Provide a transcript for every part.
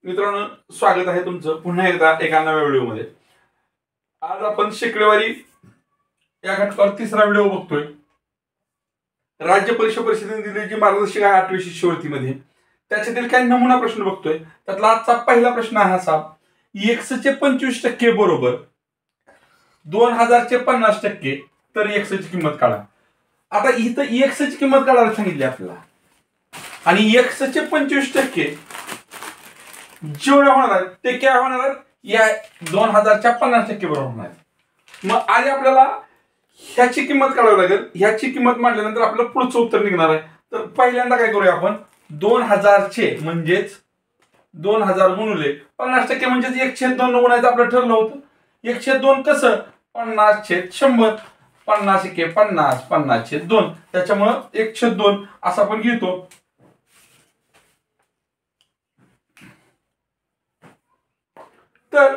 मित्रांनो, स्वागत आहे तुमचं पुन्हा एकदा एका नव्या व्हिडिओमध्ये। आज आपण शेकडेवारी या घटकावर तिसरा व्हिडिओ बघतोय। राज्य परीक्षा परिषदेने दिलेली जी मार्गदर्शक आहे 8वी शिष्यवृत्तीमध्ये त्याच्यातील काही नमुना प्रश्न बघतोय। त्यातला आजचा पहिला प्रश्न आहे असा, x चे 25% बरोबर 2000 चे 50%, तर x ची किंमत काढा। आता इथं x ची किंमत काढायला सांगितली आपल्याला आणि x चे 25% जेवढे होणार आहे ते काय होणार आहे, या 2000 च्या 50% बरोबर होणार आहे। मग आधी आपल्याला ह्याची किंमत काढावी लागेल। ह्याची किंमत मांडल्यानंतर आपल्याला पुढचं उत्तर निघणार आहे। तर पहिल्यांदा काय करूया आपण, 2000 चे म्हणजेच 2000 गुणिले 50% म्हणजेच 1/2 गुणायचं आपलं ठरलं होतं। 1/2 कसं, 50/100, 50 × 50, 50/2, त्याच्यामुळं 1/2 असं आपण घेतो। तर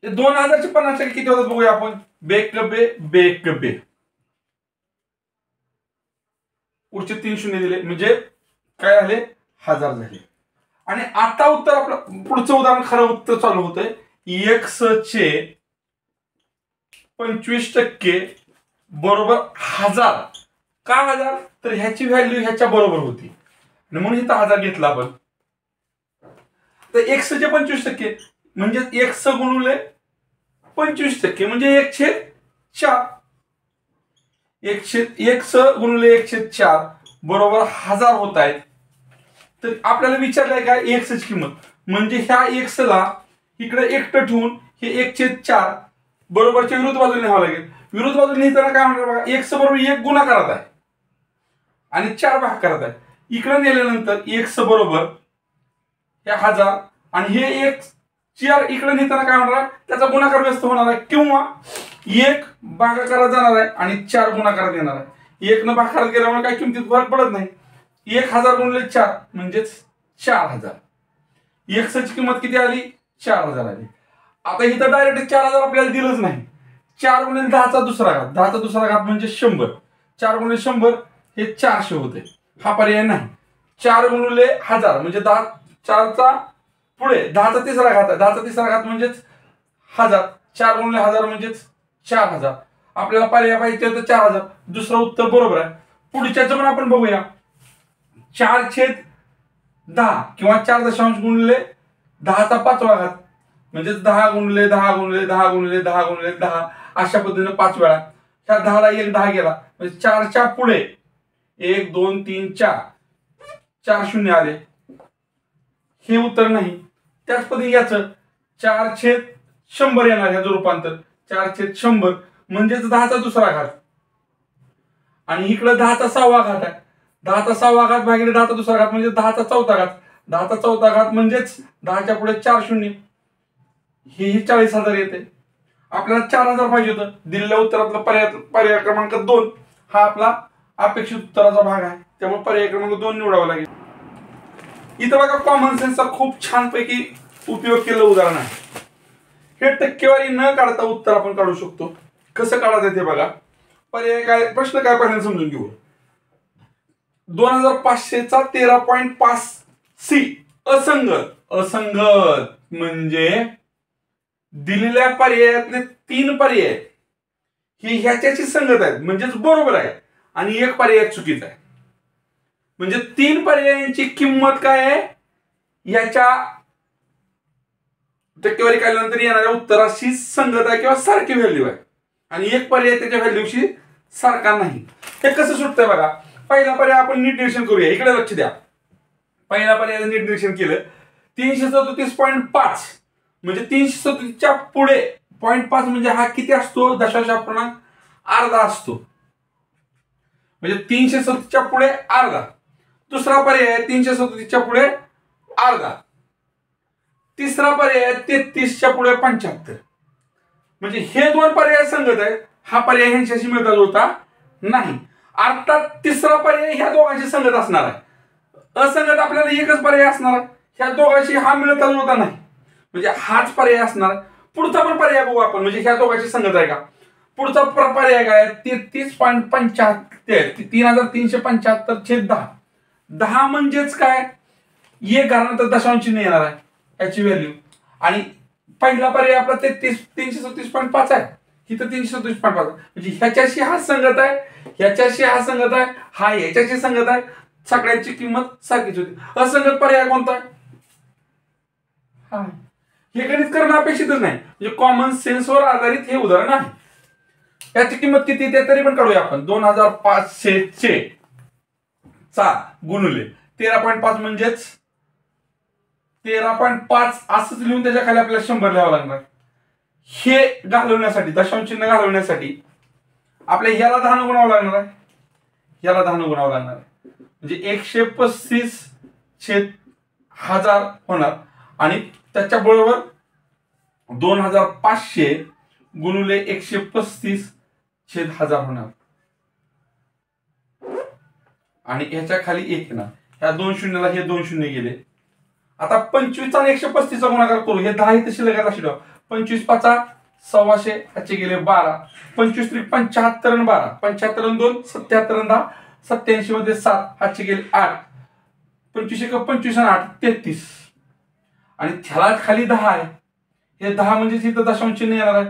2000 चे 50% किती होतात बघूया आपण। बेकबे पुढचे 3 शून्य दिले म्हणजे काय झाले, 1000 झाले। आणि आता उत्तर आपलं पुढचं उदाहरण खरं उत्तर चालू होतंय, x चे 25% बरोबर 1000। का 1000, तर ह्याची व्हॅल्यू ह्याच्या बरोबर होती आणि म्हणून इथं 1000 घेतला आपण। तर x चे 25% म्हणजे x गुणिले 25% म्हणजे 1/4। x गुणिले 1/4 बरोबर 1000 होत आहेत। तर आपल्याला विचारलंय काय, x ची किंमत म्हणजे ह्या x ला इकडे एकटं ठेवून हे 1/4 बरोबरच्या विरुद्ध बाजूने लिहावं लागेल। विरुद्ध बाजूने लिहिताना काय म्हणणार बघा, x बरोबर 1 गुणाकारात आहे आणि 4 भागाकारात आहे। इकडे नेल्यानंतर x बरोबर हे 1000 आणि हे 1/4 इकडे नेताना काय होणार, त्याचा गुणाकार व्यस्त होणार आहे किंवा 1 भागाकारात जाणार आहे आणि 4 गुणाकारात येणार आहे। 1 न भागाकारात गेल्यामुळे काही किमतीत फरक पडत नाही। 1000 गुणिले 4 म्हणजेच 4000। x ची किंमत किती आली, 4000 आली। आता इथं डायरेक्ट 4000 आपल्याला दिलंच नाही। 4 गुणिले 10चा दुसरा घात, 10चा दुसरा घात म्हणजे 100, 4 गुणिले 100 हे 400 होते, हा पर्याय नाही। 4 गुणिले 1000 म्हणजे 10, 4चा पुढे 10चा तिसरा घात आहे, 10चा तिसरा घात म्हणजेच 1000, 4 गुणिले 1000 म्हणजेच 4000। आपल्याला पर्याय पाहिजे तर 4000, दुसरं उत्तर बरोबर आहे। पुढच्याचं पण आपण बघूया, 4/10 किंवा 4 गुणिले 10चा 5वा घात म्हणजेच 10 गुणिले 10 गुणिले 10 गुणिले 10 गुणिले 10 अशा पद्धतीने 5 वेळा। त्या 10ला 1 10 गेला म्हणजे 4च्या पुढे 1 2 3 4, 4 शून्य आले, हे उत्तर नाही। त्याच पद्धतीने याचं 4/100 येणार, ह्याचं रूपांतर 4/100 म्हणजेच 10चा दुसरा घात आणि इकडे 10चा 6वा घात आहे। 10चा 6वा घात भागिले 10चा दुसरा घात म्हणजे 10चा 4था घात, 10चा 4था घात म्हणजेच 10च्या पुढे 4 शून्य, हे 40,000 येते। आपल्याला 4000 पाहिजे होतं। दिलेल्या उत्तरातला पर्याय क्रमांक 2 हा आपला अपेक्षित उत्तराचा भाग आहे, त्यामुळे पर्याय क्रमांक 2 निवडावा लागेल। इथं बघा, कॉमन सेन्सचा खूप छान पैकी उपयोग केलेलं उदाहरण आहे। हे टक्केवारी न काढता उत्तर आपण काढू शकतो। कसं काढायचं ते बघा। पर्याय काय, प्रश्न काय पहिल्यांदा समजून घेऊ। 2500 चा 13.5 C असंगत। असंगत म्हणजे दिलेल्या पर्यायातले 3 पर्याय हे ह्याच्याशी संगत आहेत म्हणजेच बरोबर आहे आणि 1 पर्याय चुकीचा आहे। म्हणजे 3 पर्यायांची किंमत काय आहे, याच्या टक्केवारी काढल्यानंतर येणाऱ्या उत्तराशी संगत आहे किंवा सारखी व्हॅल्यू आहे आणि 1 पर्याय त्याच्या व्हॅल्यूशी सारखा नाही। हे कसं सुटतंय बघा। पहिला पर्याय आपण नीट निरीक्षण करूया, इकडे लक्ष द्या। पहिला पर्याय नीट निरीक्षण केलं, 337.5 म्हणजे 337च्या पुढे 0.5 म्हणजे हा किती असतो, दशांश अपूर्णांक अर्धा असतो, म्हणजे 337च्या पुढे अर्धा। दुसरा पर्याय 337च्या पुढे अर्धा। तिसरा पर्याय 33च्या पुढे 75, म्हणजे हे 2 पर्याय संगत आहेत, हा पर्याय ह्यांच्याशी मिळता जुळता नाही। अर्थात तिसरा पर्याय ह्या दोघांची संगत असणार आहे। असंगत आपल्याला 1च पर्याय असणार आहे, ह्या दोघांशी हा मिळता जुळता नाही, म्हणजे हाच पर्याय असणार। पुढचा पण पर्याय बघू आपण, म्हणजे ह्या दोघांची संगत आहे का। पुढचा पर्याय काय, 33.75, 3375/10, 10 म्हणजेच काय, एक घालण्यानंतर दशांश चिन्ह येणार आहे याची व्हॅल्यू. आणि पहिला पर्याय आपला 337.5 आहे, इथं 337.5 म्हणजे ह्याच्याशी हा संगत आहे, ह्याच्याशी हा संगत आहे, हा ह्याच्याशी संगत आहे, सगळ्यांची किंमत सारखीच होती. असंगत पर्याय कोणता आहे? हा. हे गणित करणं अपेक्षितच नाही, म्हणजे कॉमन सेन्सवर आधारित हे उदाहरण आहे. याची किंमत किती ते तरी पण काढूया आपण. 2500 चा गुणुले 13.5 म्हणजेच 13.5 असंच लिहून त्याच्या खाली आपल्याला 100 लिहावं लागणार. हे घालवण्यासाठी, दशांश चिन्ह घालवण्यासाठी आपल्या ह्याला 10 ने गुणावं लागणार आहे, ह्याला 10 ने गुणावं लागणार आहे, म्हणजे 135/1000 होणार. आणि त्याच्याबरोबर 2500 गुणुले 135/1000 होणार. आणि ह्याच्या खाली 1 येणार. ह्या 2 शून्याला हे 2 शून्य गेले. आता 25 आणि 135 चा गुणाकार करू. हे 10 इथे शिल्लक आहे, लक्षात ठेवा. 25 5 1,600, ह्याचे गेले 12. 25 3 75 आणि 12, 75 आणि 2 77 आणि 10 87 मध्ये 7, ह्याचे गेले 8. 25 1 25 आणि 8 33. आणि त्याला खाली 10 आहे. हे 10 म्हणजे इथं दशांश चिन्ह येणार आहे.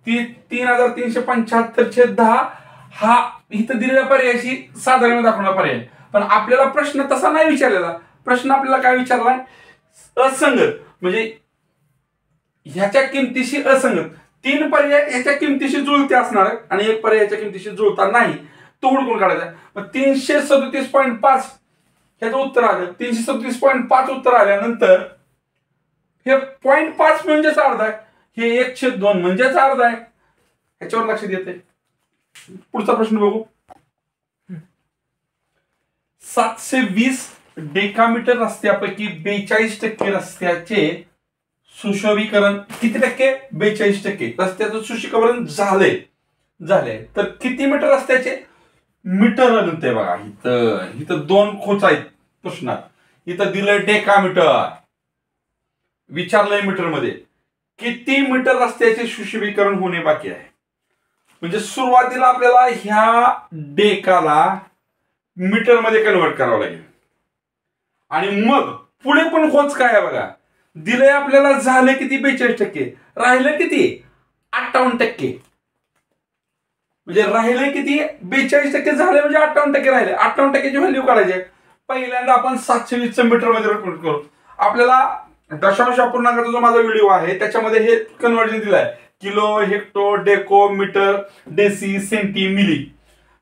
3375/10 हा इथं दिलेल्या पर्यायाशी साधारण दाखवणार पर्याय. पण आपल्याला प्रश्न तसा नाही विचारलेला. प्रश्न आपल्याला काय विचारलाय? असंगत, म्हणजे ह्याच्या किमतीशी असंगत. 3 पर्याय ह्याच्या किमतीशी जुळते असणार आहे आणि एक पर्याय ह्याच्या किमतीशी जुळता नाही, तो हुडकून काढायचा. मग 337.5 ह्याचं उत्तर आलं. 337.5 उत्तर आल्यानंतर हे 0.5 म्हणजेच अर्धा आहे, हे 1/2 म्हणजेच अर्धा आहे. ह्याच्यावर लक्ष देते. पुढचा प्रश्न बघू. 720 डेकामीटर रस्त्यापैकी 42% रस्त्याचे सुशोभीकरण, किती टक्के? 42% रस्त्याचं सुशोभीकरण झाले. तर किती मीटर रस्त्याचे? मीटर गणते बघा. इथं 2 खोच आहेत प्रश्नात. इथं दिलंय डेकामीटर, विचारलंय मीटर मध्ये. किती मीटर रस्त्याचे सुशोभीकरण होणे बाकी आहे? म्हणजे सुरुवातीला आपल्याला ह्या डेकाला मीटर मध्ये कन्वर्ट करावं लागेल. आणि मग पुढे पण खोच काय आहे बघा. दिलंय आपल्याला, झाले किती? 42%. राहिलं किती? 58%. म्हणजे राहिले किती? 42% झाले म्हणजे 58% राहिले. 58%ची व्हॅल्यू काढायची. पहिल्यांदा आपण 720 मीटर मध्ये कन्वर्ट करू. आपल्याला दशांश अपूर्णांकाचा जो माझा व्हिडिओ आहे त्याच्यामध्ये हे कन्वर्जन दिलंय. Kilo, hecto, deca, metre, deci, centi, milli.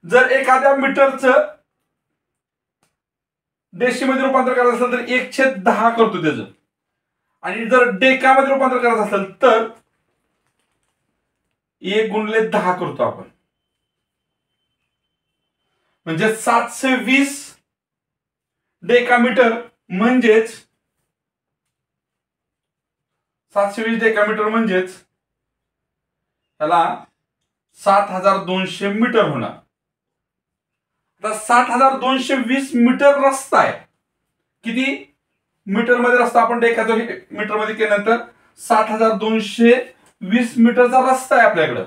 जर एखाद्या मीटरचं डेसी मध्ये रूपांतर करायचं असेल तर 1/10 करतो त्याचं. आणि जर डेकामध्ये रूपांतर करायचं असेल तर 1/10 करतो आपण. म्हणजे 720 डेकामीटर म्हणजेच 720 डेकामीटर म्हणजेच त्याला 7200 मीटर होणार. आता 7220 मीटर रस्ता आहे. किती मीटर मध्ये रस्ता? आपण डेकाचा मीटर मध्ये केल्यानंतर 7220 मीटरचा रस्ता आहे आपल्याकडं.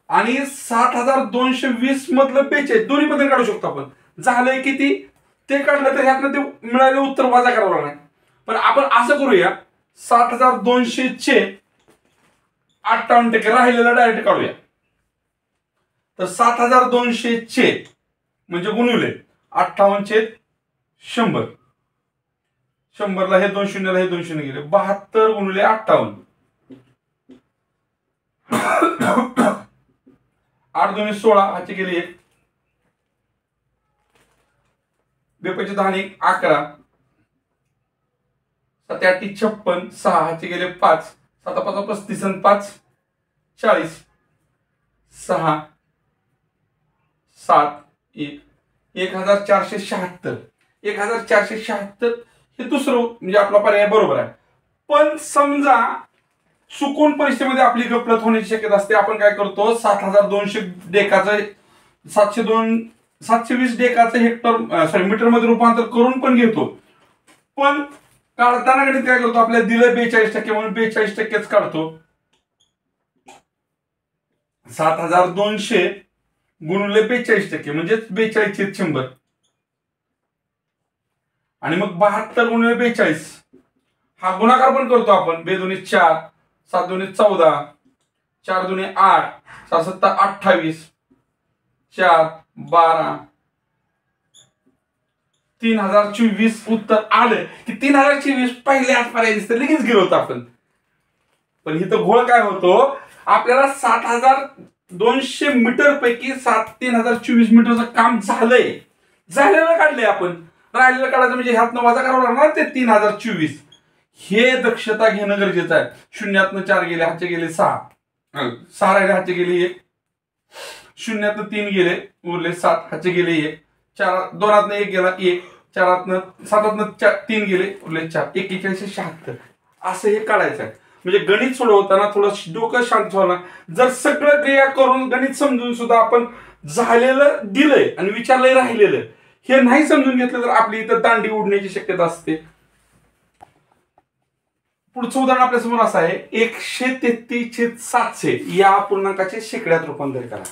आणि 7220 मधलं 42 दोन्ही पद्धतीने काढू शकतो आपण. झालंय किती ते काढलं तर ह्यातनं ते मिळालेलं उत्तर वजा करावं लागणार. पण आपण असं करूया, 7200 चे 58% राहिलेला डायरेक्ट काढूया. तर 7200 चे म्हणजे गुणुले 58/100. 100 ला हे 2 शून्याला हे 2 शून्य गेले. 72 गुणुले 58. 8 2 16, ह्याचे गेले 1. 2 5 10 1 11. 7 8 56. 6 ह्याचे गेले 5. 7 5 35 आणि 5 40. 6 7 1 1476. 1476 हे दुसरं म्हणजे आपला पर्याय बरोबर आहे. पण समजा चुकून परीक्षेमध्ये आपली गफलत होण्याची शक्यता असते. आपण काय करतो, 7200 डेकाचं 720 डेकाचं हेक्टर मीटर मध्ये रूपांतर करून पण घेतो. पण काढताना गणित काय करतो, आपल्याला दिलं 42% म्हणून 42%च काढतो. 7200 गुणुले 42% म्हणजे 42/100. आणि मग 72 गुणिले 42 हा गुणाकार पण करतो आपण. 2 दुनी 4, 7 दुनी 14, 4 दुनी 8, 4 7 28, 4 12, 3024 उत्तर आलं की 3024 पहिले आठ पर्याय दिसतं, लगेच गेलो होतो आपण. पण इथं घोळ काय होतो, आपल्याला 7200 मीटर पैकी 3024 मीटरचं काम झालेलं काढलंय आपण. राहिलेलं काढायचं म्हणजे ह्यातनं वजा करावं लागणार ते 3024. हे दक्षता घेणं गरजेचं आहे. शून्यातनं 4 गेले, हातचे गेले 6, 6 राहिले, हातचे गेले 1, शून्यातनं 3 गेले, उरले 7, हातचे गेले 1, 4 2 1 गेला 1, 4 7 3 गेले, उरले 4, 4176 असं हे काढायचं आहे. म्हणजे गणित सोडवताना थोडं डोकं शांत व्हावं. जर सगळं क्रिया करून गणित समजून सुद्धा आपण झालेलं दिलंय आणि विचारलंय राहिलेलं हे नाही समजून घेतलं तर आपली इथं दांडी उडण्याची शक्यता असते. पुढचं उदाहरण आपल्या समोर असं आहे, 133/700 या अपूर्णांकाचे शेकड्यात रूपांतर करा.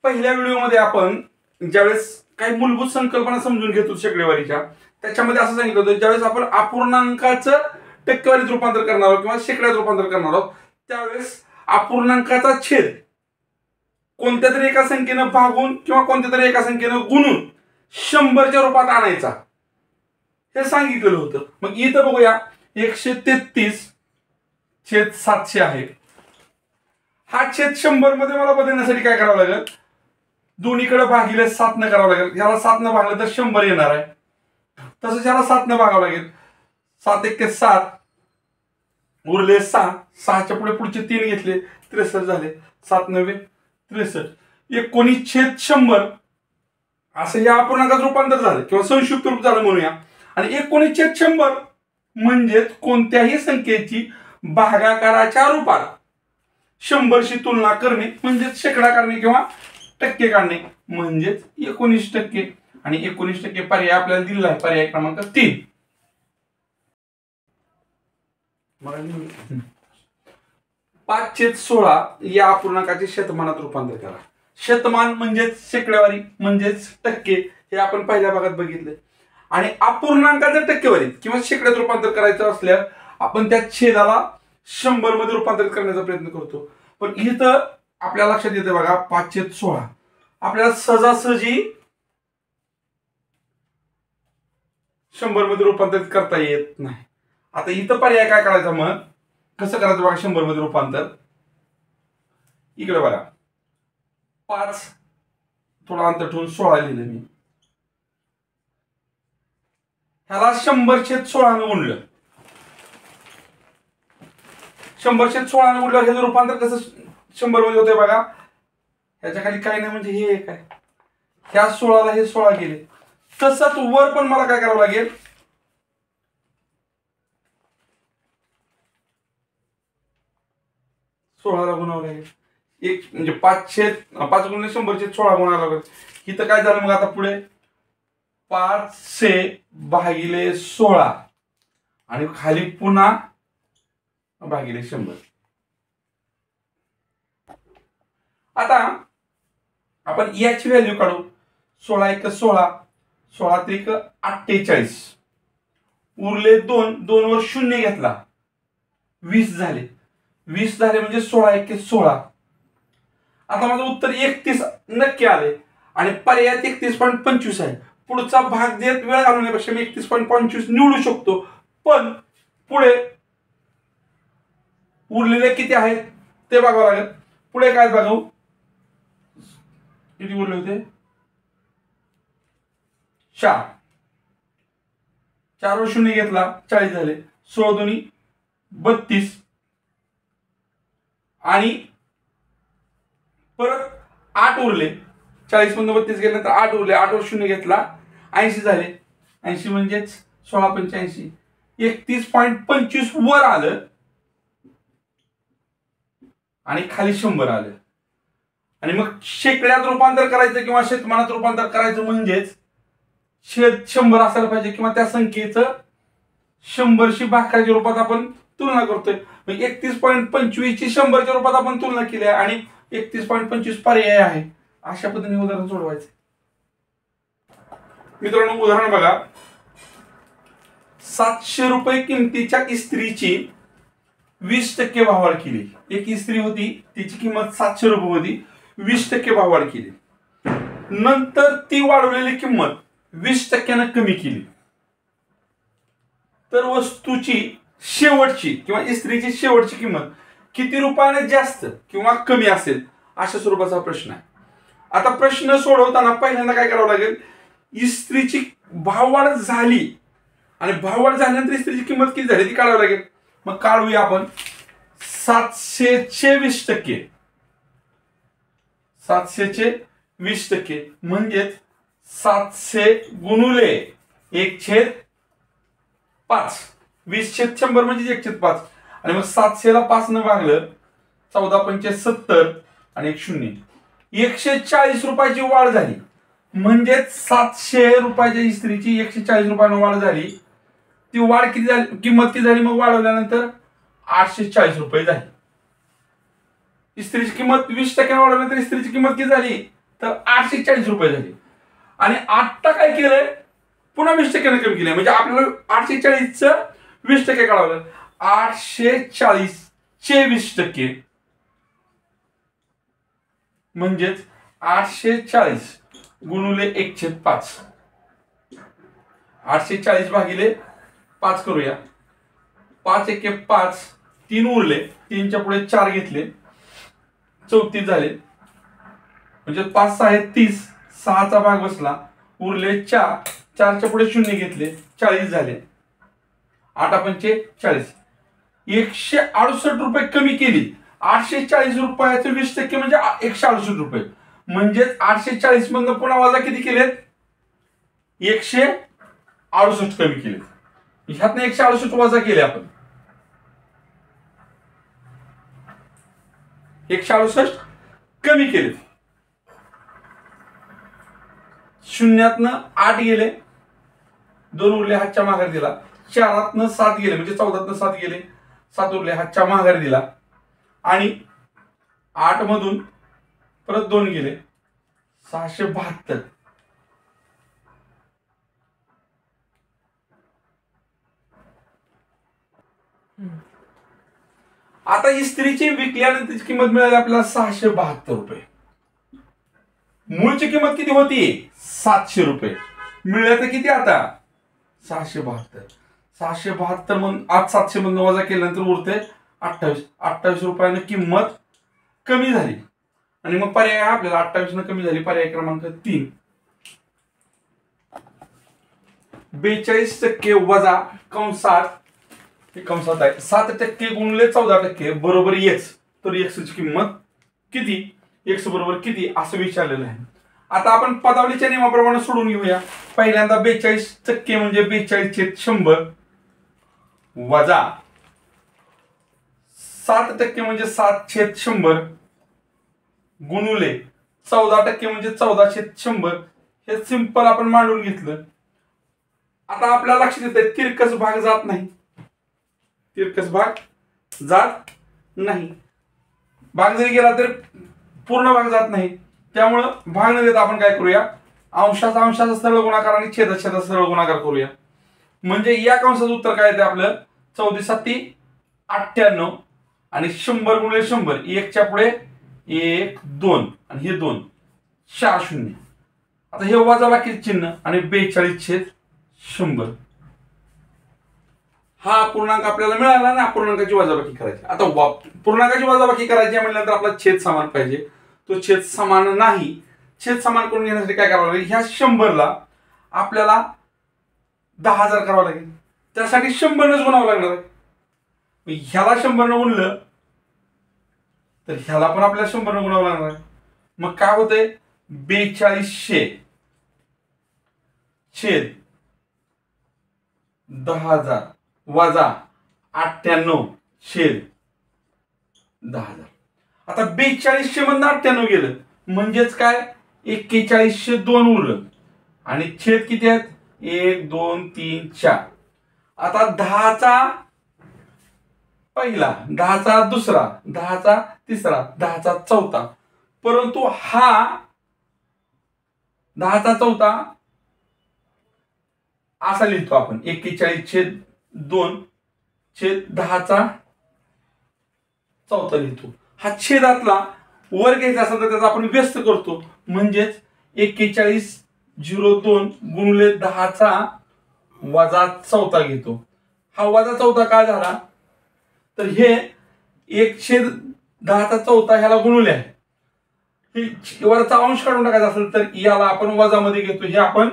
पहिल्या व्हिडिओमध्ये आपण ज्यावेळेस काही मूलभूत संकल्पना समजून घेतो शेकडेवारीच्या, त्याच्यामध्ये असं सांगितलं होतं ज्यावेळेस आपण अपूर्णांकाचं टक्केवारीत रूपांतर करणार आहोत किंवा शेकड्यात रूपांतर करणार आहोत त्यावेळेस अपूर्णांकाचा छेद कोणत्या तरी एका संख्येनं भागून किंवा कोणत्या तरी एका संख्येनं गुणून 100च्या रूपात आणायचा हे सांगितलेलं होतं. मग इथं बघूया 133/700 आहे. हा छेद 100 मध्ये मला बदलण्यासाठी काय करावं लागेल, दोन्हीकडे भागिले 7 न करावं लागेल. ह्याला 7 न भागलं तर 100 येणार आहे. तसंच ह्याला 7 न भागावं लागेल. 7 1 7 उरले 6, 6च्या पुढे पुढचे 3 घेतले 63 झाले, 7 9 63, 19/100 असं या अपूर्णांकाचं रूपांतर झालं किंवा संक्षिप्त रूप झालं म्हणूया. आणि 19/100 म्हणजेच कोणत्याही संख्येची भागाकाराच्या रूपात 100शी तुलना करणे म्हणजेच शेकडा काढणे किंवा टक्के काढणे म्हणजेच 19%. आणि 19% पर्याय आपल्याला दिलेला आहे, पर्याय क्रमांक 3. 5/16 या अपूर्णांकाचे शतमानात रूपांतर करा. शतमान म्हणजेच शेकड्यावारी म्हणजेच टक्के हे आपण पहिल्या भागात बघितले. आणि अपूर्णांकाचं टक्केवारीत किंवा शेकड्यात रूपांतर करायचं असल्यास आपण त्या छेदाला 100 मध्ये रूपांतरित करण्याचा प्रयत्न करतो. पण इथं आपल्या लक्षात येते बघा 5/16 आपल्याला सहजासहजी 100 मध्ये रूपांतरित करता येत नाही. आता इथं पर्याय काय करायचा, मग कसं करायचं बघा 100 मध्ये रूपांतर. इकडे बघा 5 थोडा अंतर ठेवून 16 लिहिलं मी. ह्याला 100/16 ने गुणलं. 100/16 ने गुणलं हे रूपांतर कसं 100 मध्ये होतंय बघा. ह्याच्या खाली काही नाही म्हणजे हे एक आहे, ह्या 16ला हे 16 गेले. तसंच वर पण मला काय करावं लागेल, 16ला गुणावं लागेल. एक म्हणजे 5 गुणिले 100/16 गुणावं लागेल. इथं काय झालं मग आता पुढे 5/16 आणि खाली पुन्हा भागिले 100. आता आपण याची व्हॅल्यू काढू. 16 1 16, 16 3 48, उरले 2, 2 वर 0 घेतला 20 झाले. 20 झाले म्हणजे 16 1 16. आता माझं उत्तर 31 नक्की आले आणि पर्यायात 31.25 आहे. पुढचा भाग देत वेळ घालवण्यापेक्षा मी 31.25 निवडू शकतो. पण पुढे उरलेले किती आहेत ते बघावं लागेल. पुढे काय बघू, किती उरले होते 4, 4 वर 0 घेतला 40 झाले. 16 2 32 आणि परत 8 उरले. 40 मधून 32 गेल्यानंतर 8 उरले. 8 वर 0 घेतला 80 झाले. 80 म्हणजेच 16 85, 31.25 वर आलं आणि खाली 100 आलं. आणि मग शेकड्यात रूपांतर करायचं किंवा शतमानात रूपांतर करायचं म्हणजेच छेद 100 असायला पाहिजे किंवा त्या संख्येचं 100शी भागाकाराच्या रूपात आपण तुलना करतोय. 31.25 ची 100च्या रूपात आपण तुलना केली आहे आणि 31.25 पर्याय आहे. अशा पद्धतीने उदाहरण सोडवायचं. मित्रांनो उदाहरण बघा, 700 रुपये किमतीच्या इस्त्रीची 20% भाववाढ केली. एक इस्त्री होती तिची किंमत 700 रुपये होती, 20% भाववाढ केली. नंतर ती वाढवलेली किंमत 20% कमी केली. तर वस्तूची शेवटची किंवा इस्त्रीची शेवटची किंमत किती रुपयाने जास्त किंवा कमी असेल अशा स्वरूपाचा प्रश्न आहे. आता प्रश्न सोडवताना पहिल्यांदा काय करावं लागेल, इस्त्रीची भाववाढ झाली आणि भाववाढ झाल्यानंतर इस्त्रीची किंमत किती झाली ती काढावी लागेल. मग काढूया आपण. 700चे 20%, 700चे 20% म्हणजेच 700 गुणुले 1/5, 20/100 म्हणजे 1/5. आणि मग 700ला 5 न भागलं 14×5 = 70 आणि 1 0. 140 रुपयाची वाढ झाली. म्हणजेच 700 रुपयाच्या इस्त्रीची 140 रुपयानं वाढ झाली. ती वाढ किती झाली, किंमत किती झाली मग वाढवल्यानंतर 840 रुपये झाली. इस्त्रीची किंमत 20% वाढवल्यानंतर इस्त्रीची किंमत किती झाली तर 840 रुपये झाली. आणि आता काय केलंय, पुन्हा 20% कमी केलंय. म्हणजे आपल्याला 840चं 20% काढावं. 840चे 20% म्हणजेच 840 गुणुले 1/5. 840 भागिले 5 करूया. 5 × 1 = 5, 3 उरले, 3च्या पुढे 4 घेतले, 34 झाले. म्हणजे 5 6 = 30, 6चा भाग बसला, उरले 4, 4च्या पुढे 0 घेतले, 40 झाले. 8×5 = 40. 168 रुपये कमी केली. 840 रुपयाचं 20% म्हणजे 168 रुपये. म्हणजेच 840 मधनं पुन्हा वजा किती केलेत, 168 कमी केलेत. ह्यातनं 168 वजा केले आपण, 168 कमी केलेत. शून्यातनं 8 गेले, 2 उरले, हातच्या माघार दिला. 4तनं 7 गेले म्हणजे 14तनं 7 गेले, 7 उरले, हातच्या माघार दिला. आणि 8 मधून परत 2 गेले, 672. आता इस्त्रीची विकल्यानंतरची किंमत मिळाली आपल्याला 672 रुपये. मूळची किंमत किती होती 700 रुपये, मिळालं किती आता 672. 672 मग आज 700 मधून वजा केल्यानंतर उरते 28. 28 रुपयानं किंमत कमी झाली. आणि मग पर्याय आपल्याला 28 न कमी झाली. पर्याय क्रमांक 3. 42% वजा कंसात आहे 7% गुणिले 14% बरोबर x. तर x ची किंमत किती, x बरोबर किती असं विचारलेलं आहे. आता आपण पदावलीच्या नियमाप्रमाणे सोडून घेऊया. पहिल्यांदा 42% म्हणजे 42/100 वजा 7% म्हणजे 7/100 गुणुले 14% म्हणजे 14/100. हे सिंपल आपण मांडून घेतलं. आता आपल्याला लक्षात येतंय तिरकस भाग जात नाही, तिरकस भाग जात नाही. भाग जरी गेला तर पूर्ण भाग जात नाही. त्यामुळं भाग न देता आपण काय करूया, अंशाचा सरळ गुणाकार आणि छेदाचा सरळ गुणाकार करूया. म्हणजे या कंसाचं उत्तर काय येते आपलं 14×7 = 98 आणि 100 गुणिले 100 1च्या पुढे 1 2 आणि हे 2 4 0. आता हे वजाबाकी चिन्ह आणि 42/100 हा पूर्णांक आपल्याला मिळाला ना. पूर्णांकाची वजाबाकी करायची. आता पूर्णांकाची वजाबाकी करायची म्हटल्यानंतर आपला छेद समान पाहिजे. तो छेद समान नाही. छेद समान करून घेण्यासाठी काय करावं लागेल, ह्या 100ला आपल्याला 10,000 करावं लागेल. त्यासाठी 100नच गुणावं लागणार आहे. ह्याला 100न गुणलं तर ह्याला पण आपल्याला 100न गुणावं लागणार आहे. मग काय होतंय 4200 छेद 10,000 वजा 98 छेद 10,000. आता 4200 मधनं 98 गेलं म्हणजेच काय 4102 उरलं आणि छेद किती आहेत 1 2 3 4. आता 10चा पहिला, 10चा दुसरा, 10चा तिसरा, 10चा चौथा. परंतु हा 10चा चौथा असा लिहितो आपण 41/10. 2/10 लिहितो. हा छेदातला वर घ्यायचा असेल तर त्याचा आपण व्यस्त करतो, म्हणजेच 41/02 गुणिले 10⁻⁴ घेतो. हा -1/4 काय झाला तर हे 1/10⁴ ह्याला गुणुले आहे. वरचा अंश काढून टाकायचा असेल तर याला आपण वजामध्ये घेतो. हे आपण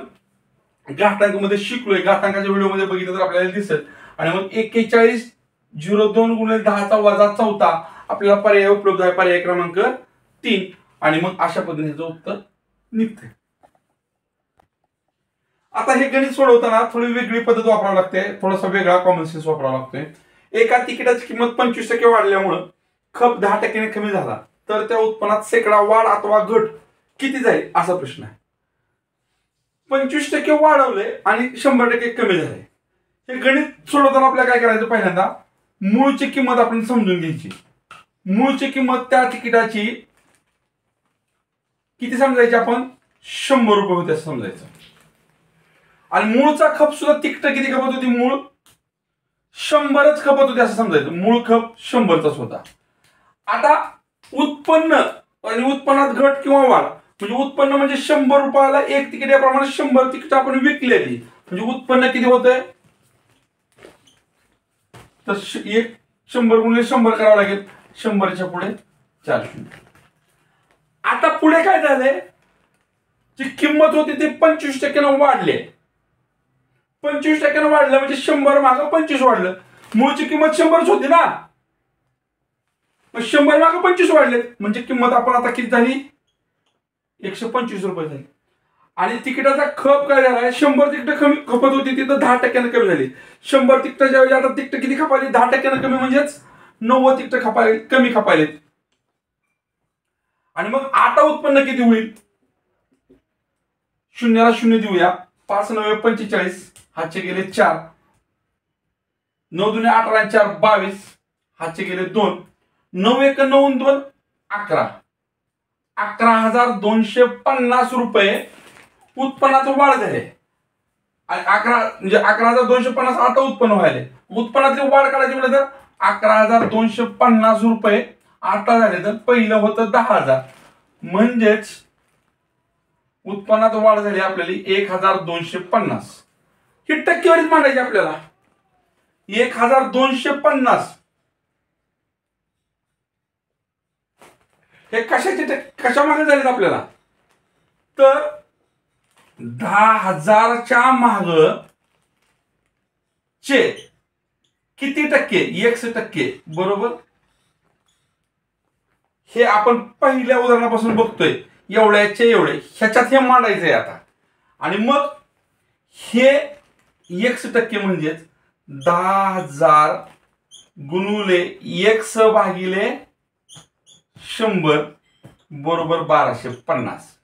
घातांकामध्ये शिकलोय, घातांकाच्या व्हिडिओमध्ये बघितलं तर आपल्याला दिसेल. आणि मग 41/02 गुणिले 10⁻⁴ आपल्याला पर्याय उपलब्ध आहे, पर्याय क्रमांक 3. आणि मग अशा पद्धतीचं उत्तर निघते. आता हे गणित सोडवताना थोडी वेगळी पद्धत वापरावी लागते, थोडासा वेगळा कॉमन सेन्स वापरावा लागतोय. एका तिकिटाची किंमत 25% वाढल्यामुळं खप 10% कमी झाला तर त्या उत्पन्नात शेकडा वाढ अथवा घट किती जाईल असा प्रश्न आहे. 25% वाढवले आणि 100% कमी झाले. हे गणित सोडवताना आपल्याला काय करायचं, पहिल्यांदा मूळची किंमत आपण समजून घ्यायची. मूळची किंमत त्या तिकिटाची किती समजायची आपण, 100 रुपये होते असं समजायचं. आणि मूळचा खप सुद्धा तिकीट किती खपत होती, मूळ 100च खपत होती असं समजायचं. मूळ खप 100चाच होता. आता उत्पन्न आणि उत्पन्नात घट किंवा वाढ, म्हणजे उत्पन्न म्हणजे 100 रुपयाला एक तिकीट, याप्रमाणे 100 तिकीट आपण विकलेली, म्हणजे उत्पन्न किती होतंय तर 100 गुणिले 100 करावं लागेल. 100च्या पुढे 4 शून्य. आता पुढे काय झालंय, जी किंमत होती ती 25% वाढली. 25% वाढलं म्हणजे 100 मागं 25 वाढलं. मूळची किंमत 100च होती ना, मग 100 मागं 25 वाढले म्हणजे किंमत आपण आता किती झाली, 125 रुपये झाली. आणि तिकिटाचा खप काय झालाय, 100 तिकीट कमी खपत होती तिथं 10% कमी झाली. 100 तिकिटाच्या ऐवजी आता तिकीट किती खपायली, 10% कमी, म्हणजेच 90 तिकीट खपायले, कमी खपायले. आणि मग आता उत्पन्न किती होईल, शून्याला शून्य देऊया. 5 9 45, हातचे गेले 4, 9 2 18 4 22, हातचे गेले 2, 9 1 9 2 11, 11,250 रुपये उत्पन्नाचं वाढ झाले. आणि 11 म्हणजे 11,250 आता उत्पन्न व्हायले. उत्पन्नाची वाढ करायची म्हटलं तर 11,250 रुपये आता झाले. तर पहिलं होतं 10,000, म्हणजेच उत्पन्नात वाढ झाली आपल्याला 1,250. ही टक्केवारीच मांडायची आपल्याला. 1,250 हे कशामागे झालेत आपल्याला, तर 10,000च्या माग चे किती टक्के, 1% बरोबर. हे आपण पहिल्या उदाहरणापासून बघतोय, एवढ्याचे एवढे, ह्याच्यात हे मांडायचंय आता. आणि मग हे 1% म्हणजेच 10,000 गुणुले 1/100 बरोबर 1250.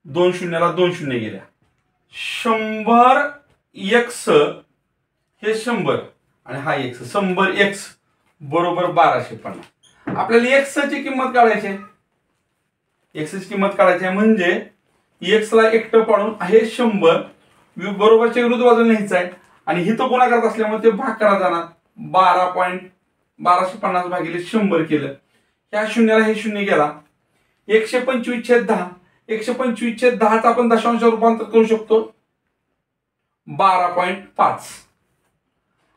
2 शून्याला 2 शून्य गेल्या. 100 x हे 100 आणि हा x, 100 x बरोबर 1250. आपल्याला x ची किंमत काढायची आहे. x ची किंमत काढायची आहे म्हणजे x ला एकटं पाडून हे 100 बरोबरच्या विरुद्ध बाजूला न्यायचं आहे. आणि हिथं गुणाकार असल्यामुळे ते भाग करा जाणार. 1250 भागिले 100 केलं. ह्या शून्याला हे शून्य गेला. 125/10, 125/10 आपण दशांश रूपांतर करू शकतो 12.5.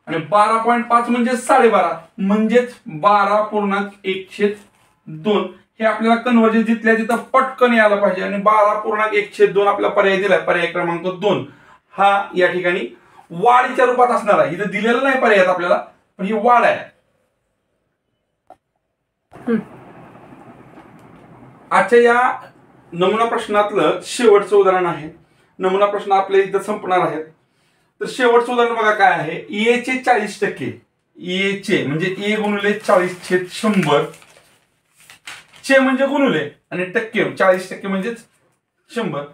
आणि 12.5 म्हणजे 12.5, म्हणजेच 12.1/2. हे आपल्याला कन्व्हर्जन जिथल्या तिथं पटकन यायला पाहिजे. आणि 12.1/2 आपला पर्याय दिलाय, पर्याय क्रमांक 2. हा या ठिकाणी वाढीच्या रूपात असणार आहे. इथं दिलेलं नाही पर्यायात आपल्याला, पण ही वाढ आहे. आजच्या या नमुना प्रश्नातलं शेवटचं उदाहरण आहे. नमुना प्रश्न आपल्या इथं संपणार आहेत. तर शेवटचं उदाहरण बघा काय आहे, ए चे 40%, ए चे म्हणजे ए गुणिले 40/100, चे म्हणजे गुणुले आणि टक्के 40% म्हणजेच 100.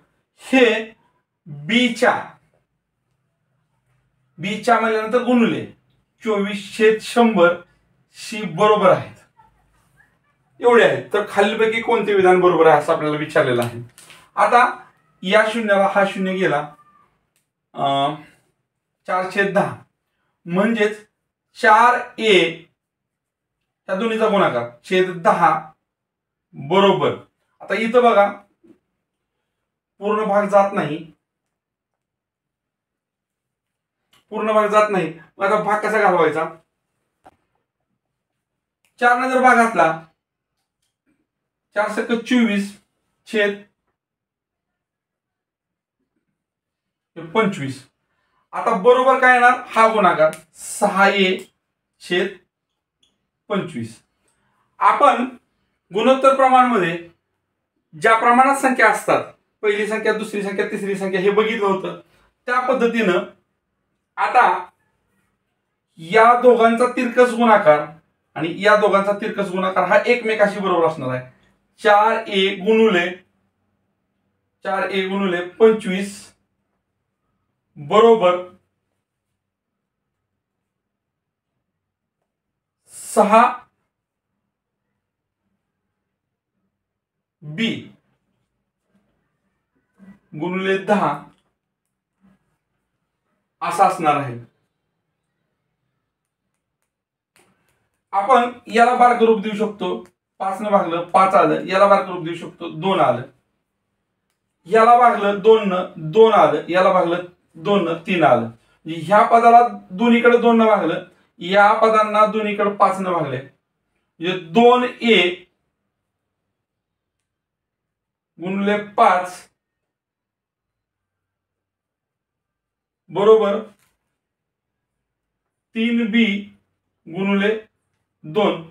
हे बीच्या म्हणल्यानंतर गुणुले 24/100 शी बरोबर आहेत. एवढे आहेत. तर खालीलपैकी कोणते विधान बरोबर आहे असं आपल्याला विचारलेलं आहे. आता या शून्याला हा शून्य गेला, 4/10 म्हणजेच 4a त्या दोन्हीचा गुणाकार छेद 10 बरोबर. आता इथं बघा पूर्ण भाग जात नाही, पूर्ण भाग जात नाही. आता भाग कसा घालवायचा? 4 ने जर भाग घातला 4 × 24 छेद 25. आता बरोबर काय येणार? हा गुणाकार 6a छेद 25. आपण गुणोत्तर प्रमाणमध्ये ज्या प्रमाणात संख्या असतात, पहिली संख्या, दुसरी संख्या, तिसरी संख्या, हे बघितलं होतं. त्या पद्धतीनं आता या दोघांचा तिरकस गुणाकार आणि या दोघांचा तिरकस गुणाकार हा एकमेकाशी बरोबर असणार आहे. 4a गुणिले 25 बरोबर 6b गुणिले 10 असा असणार आहे. आपण याला बारक रूप देऊ शकतो. 5 ने भागलं 5 आलं, याला बारक रूप देऊ शकतो 2 आलं, याला भागलं 2 न 2 आलं, याला भागलं 2 न 3 आलं. ह्या पदाला दोन्हीकडे 2 न भागलं, या पदांना दोन्हीकडे 5 न भागले. म्हणजे 2a गुणिले 5 बरोबर 3b गुणिले 2.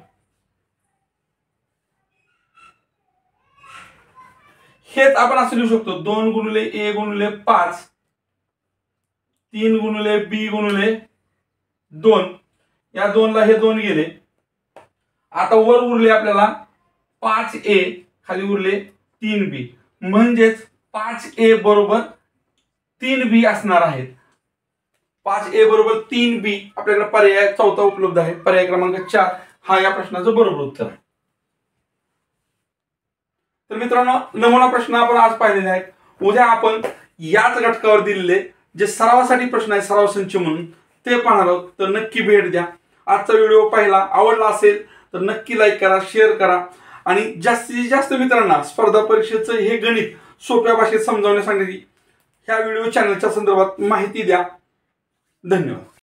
हेच आपण असं लिहू शकतो 2 गुणिले a गुणिले 5 3 गुणिले b गुणिले 2. या 2 ला हे 2 गेले. आता वर उरले आपल्याला 5a, खाली उरले 3b, म्हणजेच 5a बरोबर 3b असणार आहेत. 5a बरोबर 3b आपल्याकडे पर्याय चौथा उपलब्ध आहे. पर्याय क्रमांक 4 हा या प्रश्नाचं बरोबर उत्तर आहे. तर मित्रांनो, नमुना प्रश्न आपण आज पाहिलेले आहेत. उद्या आपण याच घटकावर दिलेले जे सरावासाठी प्रश्न आहे, सराव संच म्हणून, ते पाहणार आहोत. तर नक्की भेट द्या. आजचा व्हिडिओ पाहिला, आवडला असेल तर नक्की लाईक करा, शेअर करा आणि जास्तीत जास्त मित्रांना स्पर्धा परीक्षेचं हे गणित सोप्या भाषेत समजावण्यासाठी ह्या व्हिडिओ चॅनलच्या संदर्भात माहिती द्या. धन्यवाद.